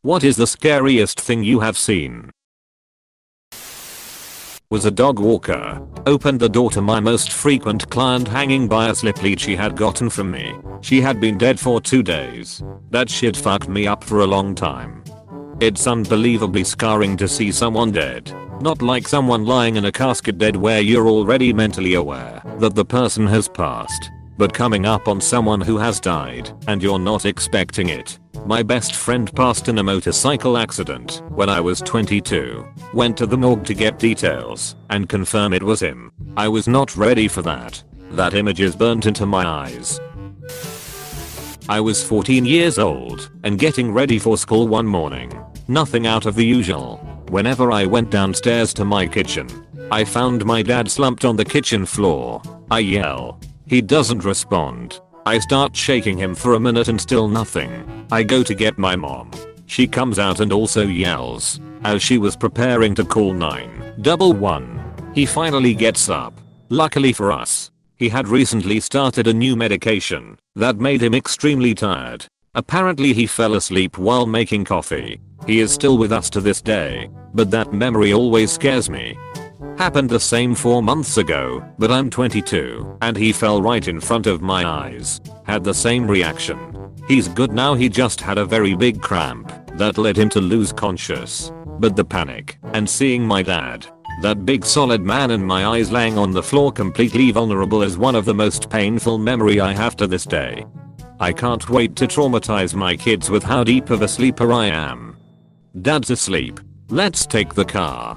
What is the scariest thing you have seen? Was a dog walker. Opened the door to my most frequent client hanging by a slip lead she had gotten from me. She had been dead for 2 days. That shit fucked me up for a long time. It's unbelievably scarring to see someone dead. Not like someone lying in a casket dead where you're already mentally aware that the person has passed, but coming up on someone who has died and you're not expecting it. My best friend passed in a motorcycle accident when I was 22. Went to the morgue to get details and confirm it was him. I was not ready for that. That image is burnt into my eyes. I was 14 years old and getting ready for school one morning. Nothing out of the usual. Whenever I went downstairs to my kitchen, I found my dad slumped on the kitchen floor. I yell. He doesn't respond. I start shaking him for a minute and still nothing. I go to get my mom. She comes out and also yells, as she was preparing to call 911. He finally gets up. Luckily for us, he had recently started a new medication that made him extremely tired. Apparently he fell asleep while making coffee. He is still with us to this day, but that memory always scares me. Happened the same 4 months ago, but I'm 22 and he fell right in front of my eyes. Had the same reaction. He's good now, he just had a very big cramp that led him to lose conscious. But the panic and seeing my dad, that big solid man in my eyes laying on the floor completely vulnerable, is one of the most painful memory I have to this day. I can't wait to traumatize my kids with how deep of a sleeper I am. Dad's asleep. Let's take the car.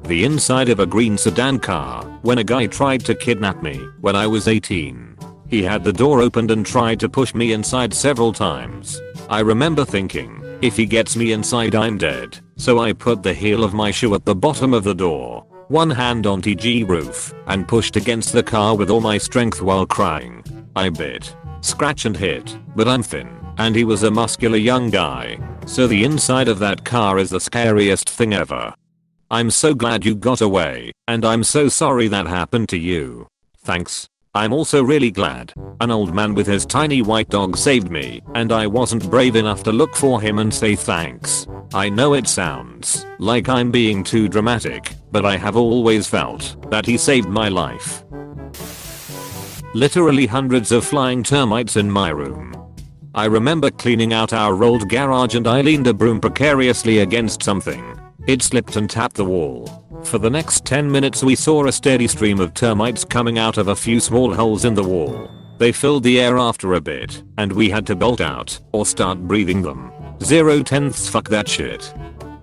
The inside of a green sedan car when a guy tried to kidnap me when I was 18. He had the door opened and tried to push me inside several times. I remember thinking, if he gets me inside I'm dead, so I put the heel of my shoe at the bottom of the door, one hand on TG roof, and pushed against the car with all my strength while crying. I bit, scratch and hit, but I'm thin, and he was a muscular young guy, so the inside of that car is the scariest thing ever. I'm so glad you got away, and I'm so sorry that happened to you. Thanks. I'm also really glad an old man with his tiny white dog saved me, and I wasn't brave enough to look for him and say thanks. I know it sounds like I'm being too dramatic, but I have always felt that he saved my life. Literally hundreds of flying termites in my room. I remember cleaning out our old garage and I leaned a broom precariously against something. It slipped and tapped the wall. For the next 10 minutes we saw a steady stream of termites coming out of a few small holes in the wall. They filled the air after a bit, and we had to bolt out or start breathing them. 0/10 fuck that shit.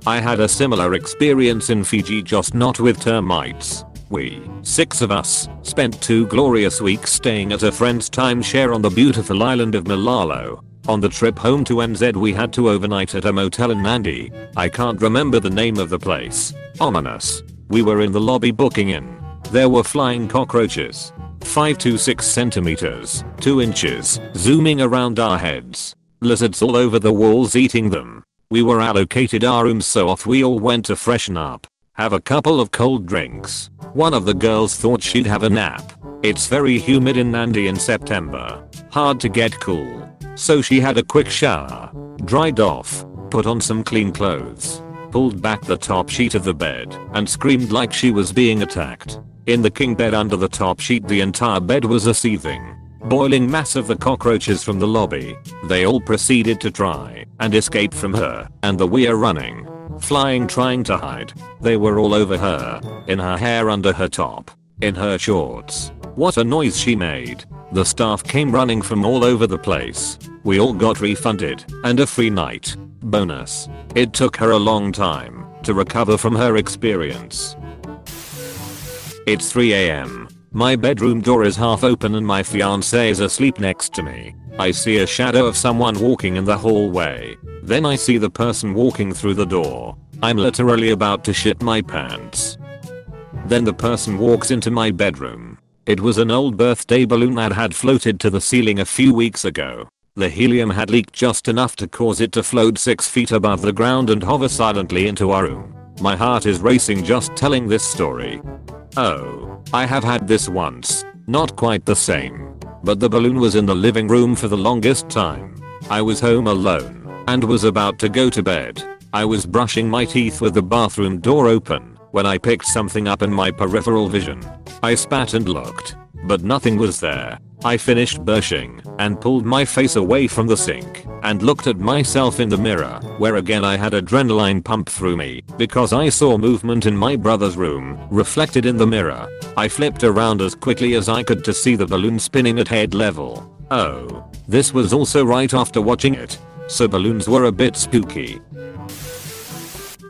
I had a similar experience in Fiji, just not with termites. We, 6 of us, spent 2 glorious weeks staying at a friend's timeshare on the beautiful island of Malalo. On the trip home to NZ we had to overnight at a motel in Nandi. I can't remember the name of the place. Ominous. We were in the lobby booking in. There were flying cockroaches. 5 to 6 centimeters, 2 inches, zooming around our heads. Lizards all over the walls eating them. We were allocated our rooms, so off we all went to freshen up. Have a couple of cold drinks. One of the girls thought she'd have a nap. It's very humid in Nandi in September. Hard to get cool. So she had a quick shower, dried off, put on some clean clothes, pulled back the top sheet of the bed, and screamed like she was being attacked. In the king bed under the top sheet the entire bed was a seething, boiling mass of the cockroaches from the lobby. They all proceeded to try and escape from her, and we are running, flying, trying to hide. They were all over her, in her hair, under her top, in her shorts. What a noise she made. The staff came running from all over the place. We all got refunded and a free night. Bonus. It took her a long time to recover from her experience. It's 3 AM. My bedroom door is half open and my fiance is asleep next to me. I see a shadow of someone walking in the hallway. Then I see the person walking through the door. I'm literally about to shit my pants. Then the person walks into my bedroom. It was an old birthday balloon that had floated to the ceiling a few weeks ago. The helium had leaked just enough to cause it to float 6 feet above the ground and hover silently into our room. My heart is racing just telling this story. Oh, I have had this once. Not quite the same. But the balloon was in the living room for the longest time. I was home alone, and was about to go to bed. I was brushing my teeth with the bathroom door open when I picked something up in my peripheral vision. I spat and looked, but nothing was there. I finished brushing and pulled my face away from the sink and looked at myself in the mirror, where again I had adrenaline pump through me because I saw movement in my brother's room reflected in the mirror. I flipped around as quickly as I could to see the balloon spinning at head level. Oh, this was also right after watching it, so balloons were a bit spooky.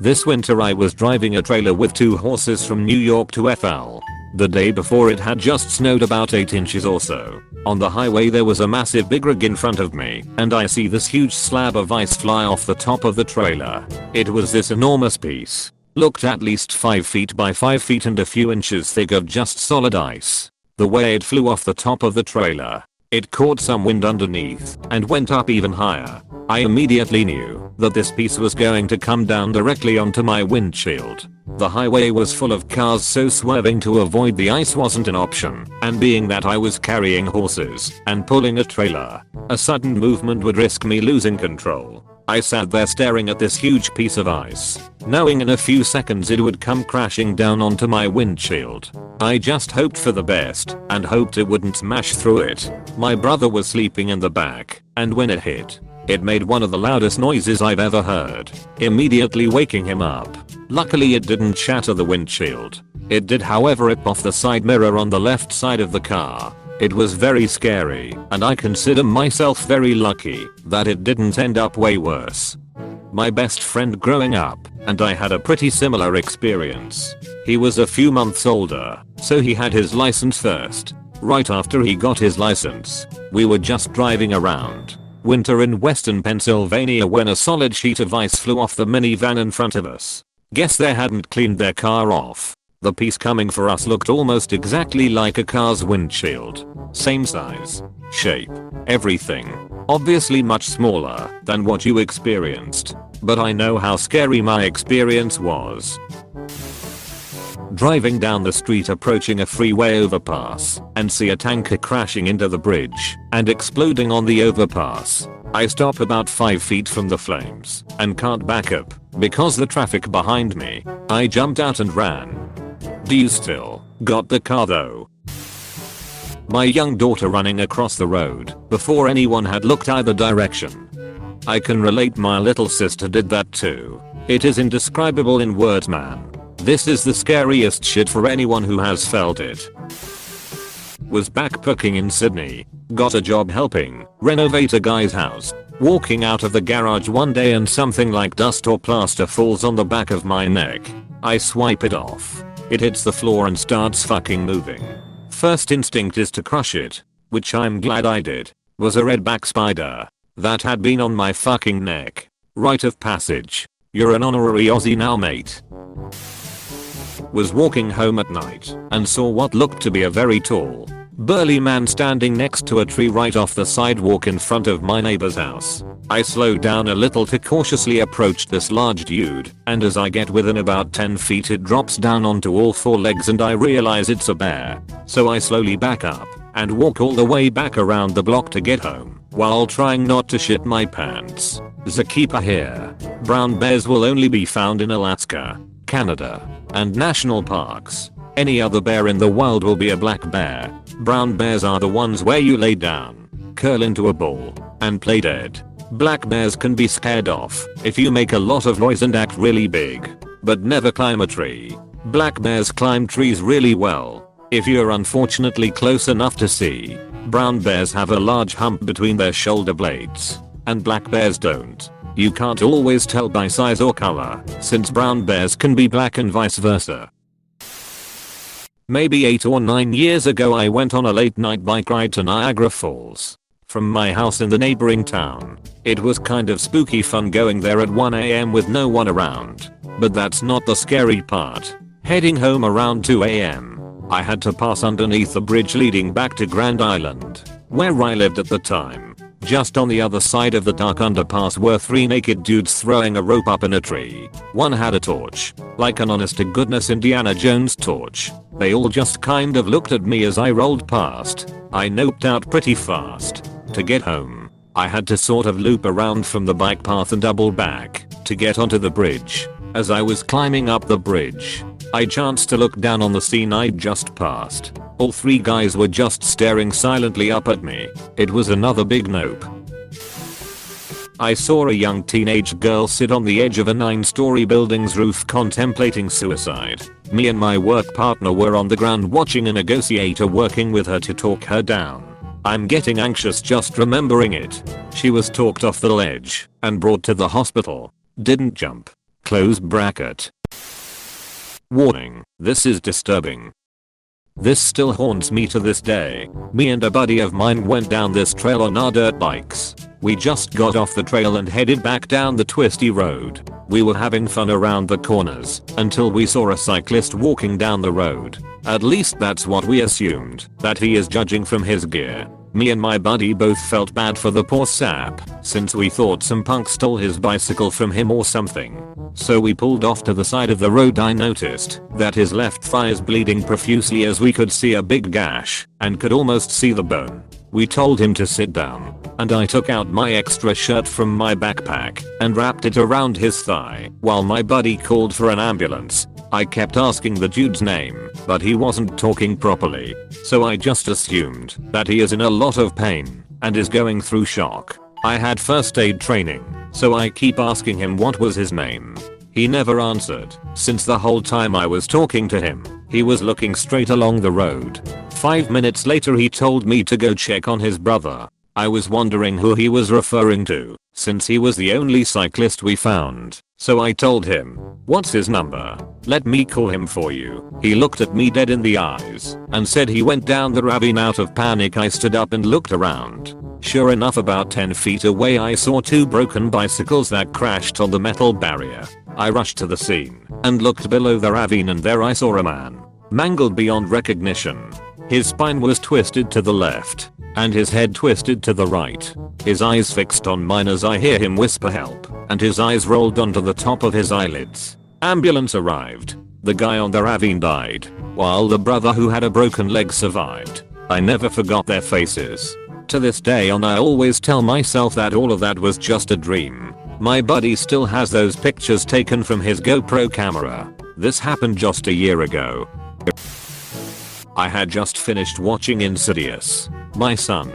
This winter I was driving a trailer with 2 horses from New York to FL. The day before it had just snowed about 8 inches or so. On the highway there was a massive big rig in front of me, and I see this huge slab of ice fly off the top of the trailer. It was this enormous piece. Looked at least 5 feet by 5 feet and a few inches thick of just solid ice. The way it flew off the top of the trailer, it caught some wind underneath and went up even higher. I immediately knew that this piece was going to come down directly onto my windshield. The highway was full of cars, so swerving to avoid the ice wasn't an option, and being that I was carrying horses and pulling a trailer, a sudden movement would risk me losing control. I sat there staring at this huge piece of ice, knowing in a few seconds it would come crashing down onto my windshield. I just hoped for the best and hoped it wouldn't smash through it. My brother was sleeping in the back, and when it hit, it made one of the loudest noises I've ever heard, immediately waking him up. Luckily it didn't shatter the windshield. It did however rip off the side mirror on the left side of the car. It was very scary, and I consider myself very lucky that it didn't end up way worse. My best friend growing up and I had a pretty similar experience. He was a few months older, so he had his license first. Right after he got his license, we were just driving around winter in western Pennsylvania when a solid sheet of ice flew off the minivan in front of us. Guess they hadn't cleaned their car off. The piece coming for us looked almost exactly like a car's windshield. Same size, shape, everything. Obviously much smaller than what you experienced, but I know how scary my experience was. Driving down the street approaching a freeway overpass and see a tanker crashing into the bridge and exploding on the overpass. I stop about 5 feet from the flames and can't back up because the traffic behind me. I jumped out and ran. Do you still got the car though? My young daughter running across the road before anyone had looked either direction. I can relate, my little sister did that too. It is indescribable in words, man. This is the scariest shit for anyone who has felt it. Was backpacking in Sydney. Got a job helping renovate a guy's house. Walking out of the garage one day and something like dust or plaster falls on the back of my neck. I swipe it off. It hits the floor and starts fucking moving. First instinct is to crush it, which I'm glad I did. Was a redback spider that had been on my fucking neck. Rite of passage. You're an honorary Aussie now, mate. Was walking home at night and saw what looked to be a very tall, burly man standing next to a tree right off the sidewalk in front of my neighbor's house. I slowed down a little to cautiously approach this large dude, and as I get within about 10 feet it drops down onto all 4 legs and I realize it's a bear. So I slowly back up and walk all the way back around the block to get home, while trying not to shit my pants. Zookeeper here. Brown bears will only be found in Alaska, Canada, and national parks. Any other bear in the world will be a black bear. Brown bears are the ones where you lay down, curl into a ball, and play dead. Black bears can be scared off if you make a lot of noise and act really big, but never climb a tree. Black bears climb trees really well if you're unfortunately close enough to see. Brown bears have a large hump between their shoulder blades, and black bears don't. You can't always tell by size or color, since brown bears can be black and vice versa. Maybe 8 or 9 years ago I went on a late night bike ride to Niagara Falls from my house in the neighboring town. It was kind of spooky fun going there at 1 AM with no one around. But that's not the scary part. Heading home around 2 AM, I had to pass underneath the bridge leading back to Grand Island, where I lived at the time. Just on the other side of the dark underpass were 3 naked dudes throwing a rope up in a tree. One had a torch, like an honest to goodness Indiana Jones torch. They all just kind of looked at me as I rolled past. I noped out pretty fast to get home. I had to sort of loop around from the bike path and double back to get onto the bridge. As I was climbing up the bridge, I chanced to look down on the scene I'd just passed. All 3 guys were just staring silently up at me. It was another big nope. I saw a young teenage girl sit on the edge of a 9-story building's roof contemplating suicide. Me and my work partner were on the ground watching a negotiator working with her to talk her down. I'm getting anxious just remembering it. She was talked off the ledge and brought to the hospital. Didn't jump. Close bracket. Warning, this is disturbing. This still haunts me to this day. Me and a buddy of mine went down this trail on our dirt bikes. We just got off the trail and headed back down the twisty road. We were having fun around the corners until we saw a cyclist walking down the road. At least that's what we assumed, that he is judging from his gear. Me and my buddy both felt bad for the poor sap, since we thought some punk stole his bicycle from him or something. So we pulled off to the side of the road. I noticed that his left thigh is bleeding profusely, as we could see a big gash and could almost see the bone. We told him to sit down, and I took out my extra shirt from my backpack and wrapped it around his thigh while my buddy called for an ambulance. I kept asking the dude's name, but he wasn't talking properly, so I just assumed that he is in a lot of pain and is going through shock. I had first aid training, so I keep asking him what was his name. He never answered, since the whole time I was talking to him, he was looking straight along the road. 5 minutes later he told me to go check on his brother. I was wondering who he was referring to, since he was the only cyclist we found. So I told him, "What's his number? Let me call him for you." He looked at me dead in the eyes and said he went down the ravine. Out of panic I stood up and looked around. Sure enough, about 10 feet away I saw 2 broken bicycles that crashed on the metal barrier. I rushed to the scene and looked below the ravine, and there I saw a man, mangled beyond recognition. His spine was twisted to the left and his head twisted to the right. His eyes fixed on mine as I hear him whisper help, and his eyes rolled onto the top of his eyelids. Ambulance arrived. The guy on the ravine died, while the brother who had a broken leg survived. I never forgot their faces. To this day on, I always tell myself that all of that was just a dream. My buddy still has those pictures taken from his GoPro camera. This happened just a year ago. I had just finished watching Insidious. My son,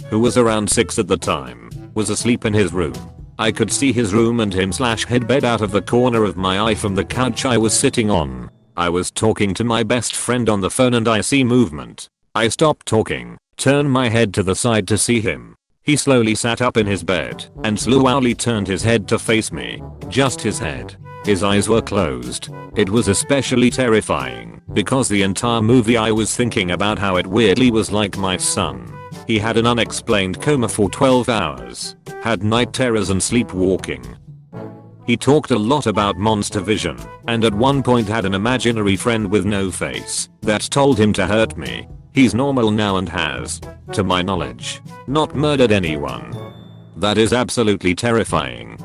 who was around 6 at the time, was asleep in his room. I could see his room and him/head bed out of the corner of my eye from the couch I was sitting on. I was talking to my best friend on the phone and I see movement. I stopped talking, turn my head to the side to see him. He slowly sat up in his bed and slowly turned his head to face me. Just his head. His eyes were closed. It was especially terrifying because the entire movie I was thinking about how it weirdly was like my son. He had an unexplained coma for 12 hours, had night terrors and sleepwalking. He talked a lot about monster vision, and at one point had an imaginary friend with no face that told him to hurt me. He's normal now and has, to my knowledge, not murdered anyone. That is absolutely terrifying.